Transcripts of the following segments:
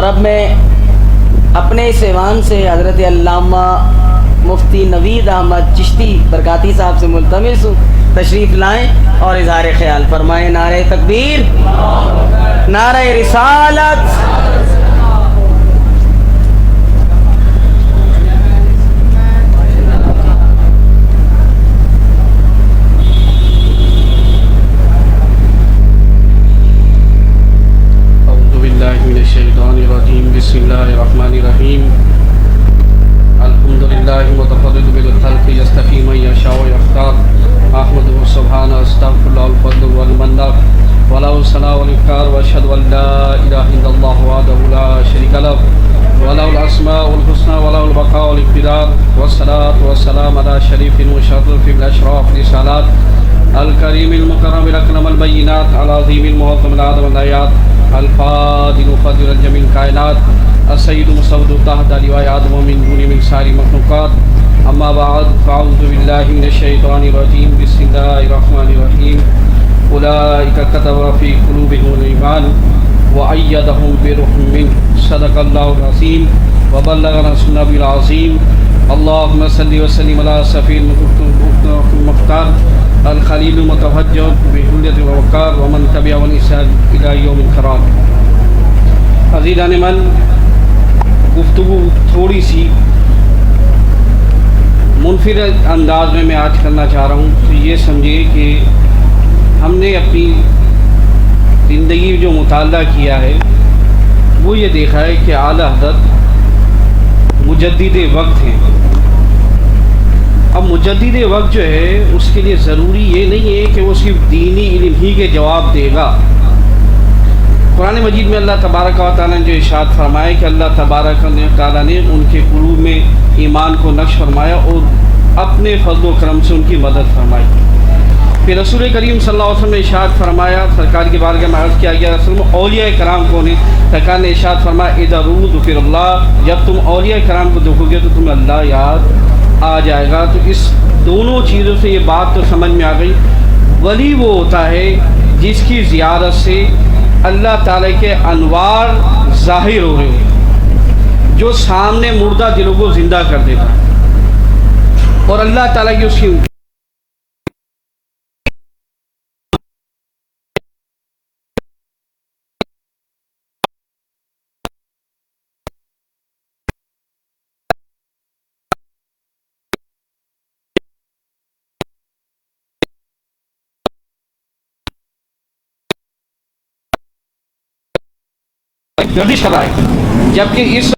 اب میں اپنے اس ایوان سے حضرت علامہ مفتی نوید احمد چشتی برکاتی صاحب سے ملتمس ہوں تشریف لائیں اور اظہار خیال فرمائیں۔ نعرہ تکبیر، نعرہ رسالت۔ بسم اللہ الرحمن الرحیم۔ الحمدللہ متفرد بالخلق یستفی من یشاء ویختار، احمدہ سبحانہ استغفر اللہ الفضل والمنہ وله الثناء والإفخار واشهد ان لا اله الا اللہ وحدہ لا شریک لہ وله الاسماء الحسنى وله البقاء والاقتدار والصلاة والسلام على شریف مشرف الاشراف رسالات الکریم المکرم الاکرم البینات العظیم المعظم العظم الآیات الفاضل فضل الجمیل کائنات السید مصعود تحت لواء آدم من دون من ساری مخلوقات، اما بعد فاعوذ باللہ من الشیطان الرجیم، بسم اللہ الرحمن الرحیم۔ اولئک کتب فی قلوبہم الایمان وأیدہم بروح منہ، صدق اللہ العظیم وبلغنا رسول النبی العظیم۔ اللہم صلی وسلم علی صفی المختار الخلیل المتوجہ بحلیت ووقار ومن تبعہ بإحسان الی یوم القرار۔ عزیزان من، گفتگو تھوڑی سی منفرد انداز میں آج کرنا چاہ رہا ہوں، تو یہ سمجھے کہ ہم نے اپنی زندگی جو مطالعہ کیا ہے وہ یہ دیکھا ہے کہ اعلیٰ حضرت مجدد وقت ہیں۔ اب مجدد وقت جو ہے اس کے لیے ضروری یہ نہیں ہے کہ وہ صرف دینی علم ہی کے جواب دے گا۔ قرآن مجید میں اللہ تبارک و تعالیٰ نے جو ارشاد فرمایا کہ اللہ تبارک و تعالیٰ نے ان کے قلوب میں ایمان کو نقش فرمایا اور اپنے فضل و کرم سے ان کی مدد فرمائی۔ پھر رسول کریم صلی اللہ علیہ وسلم نے ارشاد فرمایا، سرکار کی بارگاہ میں عرض کیا گیا رسول اولیاء کرام کون ہیں؟ سرکار نے ارشاد فرمایا اذا ذکر اللہ، جب تم اولیاء کرام کو دیکھو گے تو تمہیں اللہ یاد آ جائے گا۔ تو اس دونوں چیزوں سے یہ بات تو سمجھ میں آ گئی، ولی وہ ہوتا ہے جس کی زیارت سے اللہ تعالیٰ کے انوار ظاہر ہو رہے ہیں، جو سامنے مردہ دلوں کو زندہ کر دیتا ہے، اور اللہ تعالیٰ کی اس کی گردش کر رہا ہے، جبکہ اس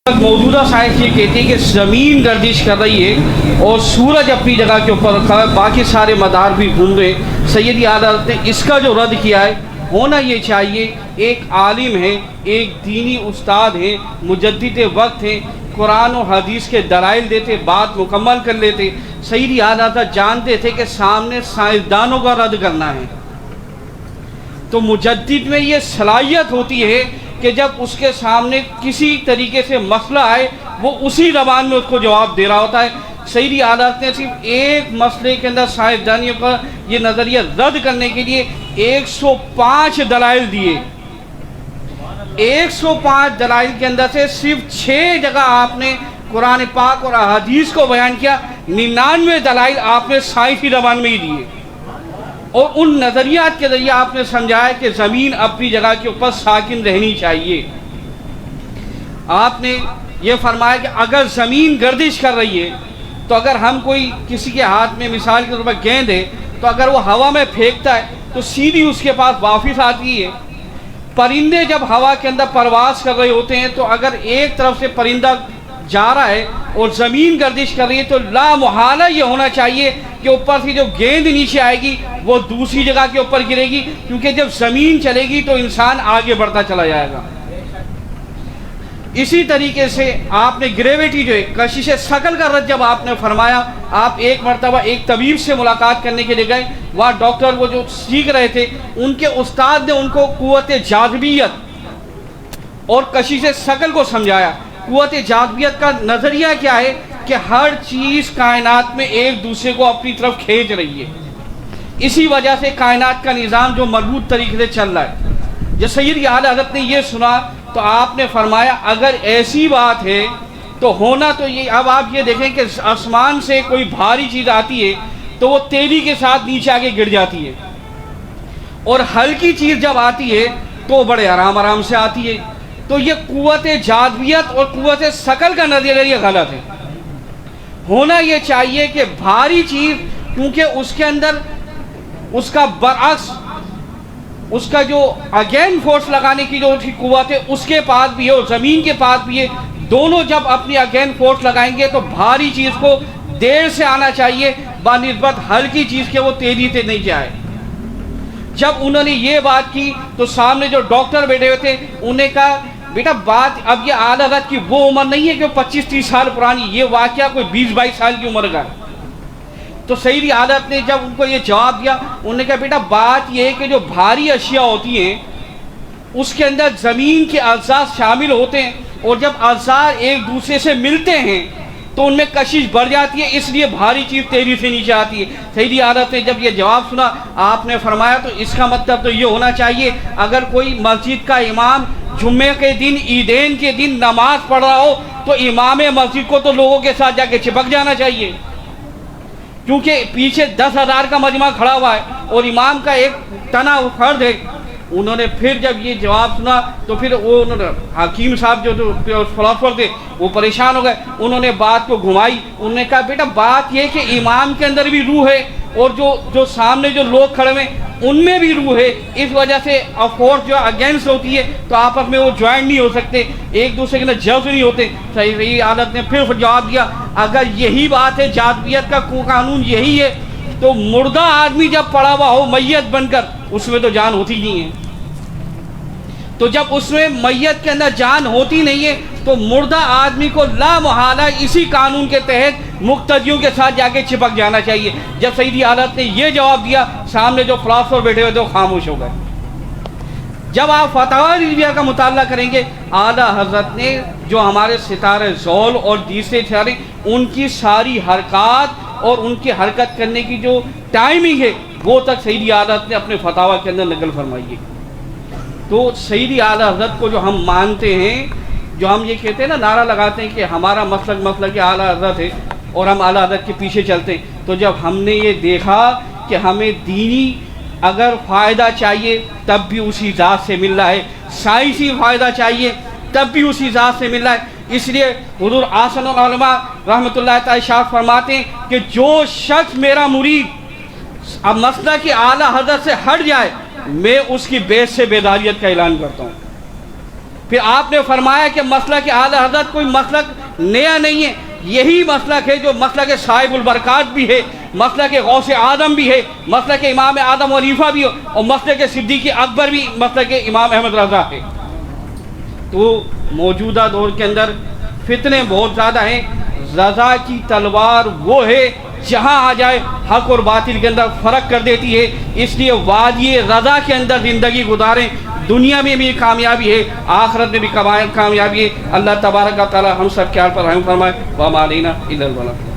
موجودہ سائنس یہ کہتی ہے کہ زمین گردش کر رہی ہے اور سورج اپنی جگہ کے اوپر رکھا ہے، باقی سارے مدار بھی گھوم رہے ہیں۔ سیدی اعلیٰ حضرت نے اس کا جو رد کیا ہے، ہونا یہ چاہیے ایک عالم ہے، ایک دینی استاد ہے، مجدد وقت ہے، قرآن و حدیث کے دلائل دیتے، بات مکمل کر لیتے۔ سیدی اعلیٰ حضرت جانتے تھے کہ سامنے سائنسدانوں کا رد کرنا ہے، تو مجدد میں یہ صلاحیت ہوتی ہے کہ جب اس کے سامنے کسی طریقے سے مسئلہ آئے وہ اسی زبان میں اس کو جواب دے رہا ہوتا ہے۔ سیدی اعلیٰ حضرت نے صرف ایک مسئلے کے اندر سائنسدانیوں کا یہ نظریہ رد کرنے کے لیے 105 دلائل دیے۔ 105 دلائل کے اندر سے صرف 6 جگہ آپ نے قرآن پاک اور احادیث کو بیان کیا، 99 دلائل آپ نے سائنسی زبان میں ہی دیے، اور ان نظریات کے ذریعے آپ نے سمجھایا کہ زمین اپنی جگہ کے اوپر ساکن رہنی چاہیے۔ آپ نے یہ فرمایا کہ اگر زمین گردش کر رہی ہے تو اگر ہم کوئی کسی کے ہاتھ میں مثال کے طور پر گیند ہے تو اگر وہ ہوا میں پھینکتا ہے تو سیدھی اس کے پاس واپس آتی ہے۔ پرندے جب ہوا کے اندر پرواز کر رہے ہوتے ہیں تو اگر ایک طرف سے پرندہ جا رہا ہے اور زمین گردش کر رہی ہے تو لا محالہ یہ ہونا چاہیے کہ اوپر سے جو گیند نیچے آئے گی وہ دوسری جگہ کے اوپر گرے گی، کیونکہ جب زمین چلے گی تو انسان آگے بڑھتا چلا جائے گا۔ اسی طریقے سے آپ نے گریویٹی جو ہے کشش ثقل کا رد جب آپ نے فرمایا، آپ ایک مرتبہ ایک طبیب سے ملاقات کرنے کے لیے گئے، وہاں ڈاکٹر وہ جو سیکھ رہے تھے ان کے استاد نے ان کو قوت جاذبیت اور کشش ثقل کو سمجھایا۔ قوت جاذبیت کا نظریہ کیا ہے کہ ہر چیز کائنات میں ایک دوسرے کو اپنی طرف کھینچ رہی ہے، اسی وجہ سے کائنات کا نظام جو مربوط طریقے سے چل رہا ہے۔ جب سید اعلیٰ حضرت نے یہ سنا تو آپ نے فرمایا اگر ایسی بات ہے تو ہونا تو یہ، اب آپ یہ دیکھیں کہ آسمان سے کوئی بھاری چیز آتی ہے تو وہ تیزی کے ساتھ نیچے آگے گر جاتی ہے، اور ہلکی چیز جب آتی ہے تو بڑے آرام آرام سے آتی ہے۔ تو یہ قوت جاذبیت اور قوت ثقل کا نظریہ یہ غلط ہے۔ ہونا یہ چاہیے کہ بھاری چیز، کیونکہ اس کے اندر اس کا برعکس، اس کا جو اگین فورس لگانے کی جو قوت ہے اس کے پاس بھی ہے اور زمین کے پاس بھی ہے، دونوں جب اپنی اگین فورس لگائیں گے تو بھاری چیز کو دیر سے آنا چاہیے بنسبت ہلکی چیز کے وہ تیزی سے نہیں جائے۔ جب انہوں نے یہ بات کی تو سامنے جو ڈاکٹر بیٹھے ہوئے تھے انہوں نے کہا بیٹا بات اب یہ اعلیٰ حضرت کی وہ عمر نہیں ہے کہ 25-30 سال پرانی، یہ واقعہ کوئی 20-22 سال کی عمر کا ہے۔ تو سید اعلیٰ حضرت نے جب ان کو یہ جواب دیا، انہوں نے کہا بیٹا بات یہ ہے کہ جو بھاری اشیاء ہوتی ہیں اس کے اندر زمین کے اجزاء شامل ہوتے ہیں، اور جب اجزاء ایک دوسرے سے ملتے ہیں تو ان میں کشش بڑھ جاتی ہے، اس لیے بھاری چیز تیزی سے نیچے آتی ہے۔ سید اعلیٰ حضرت نے جب یہ جواب سنا آپ نے فرمایا تو اس کا مطلب تو یہ ہونا چاہیے اگر کوئی مسجد کا امام جمعے کے دن، عیدین کے دن نماز پڑھ رہا ہو تو امام مسجد کو تو لوگوں کے ساتھ جا کے چپک جانا چاہیے، کیونکہ پیچھے 10,000 کا مجمع کھڑا ہوا ہے اور امام کا ایک تنا فرد ہے۔ انہوں نے پھر جب یہ جواب سنا تو پھر وہ انہوں نے حکیم صاحب جو فلاسفر تھے وہ پریشان ہو گئے، انہوں نے بات کو گھمائی، انہوں نے کہا بیٹا بات یہ کہ امام کے اندر بھی روح ہے اور جو سامنے جو لوگ کھڑے ہوئے ان میں بھی روح ہے، اس وجہ سے فورس جو اگینسٹ ہوتی ہے تو آپس میں وہ جوائن نہیں ہو سکتے، ایک دوسرے کے اندر جذب نہیں ہوتے۔ صحیح عادت نے پھر جواب دیا اگر یہی بات ہے، جاذبیت کا قانون یہی ہے، تو مردہ آدمی جب پڑا ہوا ہو میت بن کر اس میں تو جان ہوتی نہیں ہے، تو جب اس میں میت کے اندر جان ہوتی نہیں ہے تو مردہ آدمی کو لا محالہ اسی قانون کے تحت مقتدیوں کے ساتھ جا کے چپک جانا چاہیے۔ جب سیدی حضرت نے یہ جواب دیا سامنے جو فلاسفر بیٹھے ہوئے تھے وہ خاموش ہو گئے۔ جب آپ فتاوی رضویہ کا مطالعہ کریں گے اعلیٰ حضرت نے جو ہمارے ستارے زول اور دوسرے ستارے ان کی ساری حرکات اور ان کی حرکت کرنے کی جو ٹائمنگ ہے وہ تک سیدی حضرت نے اپنے فتاوی کے اندر نقل فرمائی ہے۔ تو سیدی اعلیٰ حضرت کو جو ہم مانتے ہیں، جو ہم یہ کہتے ہیں نا، نعرہ لگاتے ہیں کہ ہمارا مسلک اعلیٰ حضرت ہے اور ہم اعلیٰ حضرت کے پیچھے چلتے ہیں، تو جب ہم نے یہ دیکھا کہ ہمیں دینی اگر فائدہ چاہیے تب بھی اسی ذات سے مل رہا ہے، سائنسی فائدہ چاہیے تب بھی اسی ذات سے مل رہا ہے، اس لیے حضور احسن العلماء رحمۃ اللہ تعالی شاہ فرماتے ہیں کہ جو شخص میرا مرید اب مسلک اعلیٰ حضرت سے ہٹ جائے میں اس کی بیعت سے بیداریت کا اعلان کرتا ہوں۔ پھر آپ نے فرمایا کہ مسلک اعلیٰ حضرت کوئی مسلک نیا نہیں ہے، یہی مسلک ہے جو مسلک صاحب البرکات بھی ہے، مسلک غوث آدم بھی ہے، مسلک امام آدم حنیفہ بھی ہے، اور مسلک صدیق اکبر بھی مسلک امام احمد رضا ہے۔ تو موجودہ دور کے اندر فتنے بہت زیادہ ہیں، رضا کی تلوار وہ ہے جہاں آ جائے حق اور باطل کے اندر فرق کر دیتی ہے، اس لیے وادی رضا کے اندر زندگی گزاریں، دنیا میں بھی کامیابی ہے، آخرت میں بھی کامیابی ہے۔ اللہ تبارک و تعالی ہم سب کے حال پر رحم فرمائے۔ وما علینا الا البلاغ۔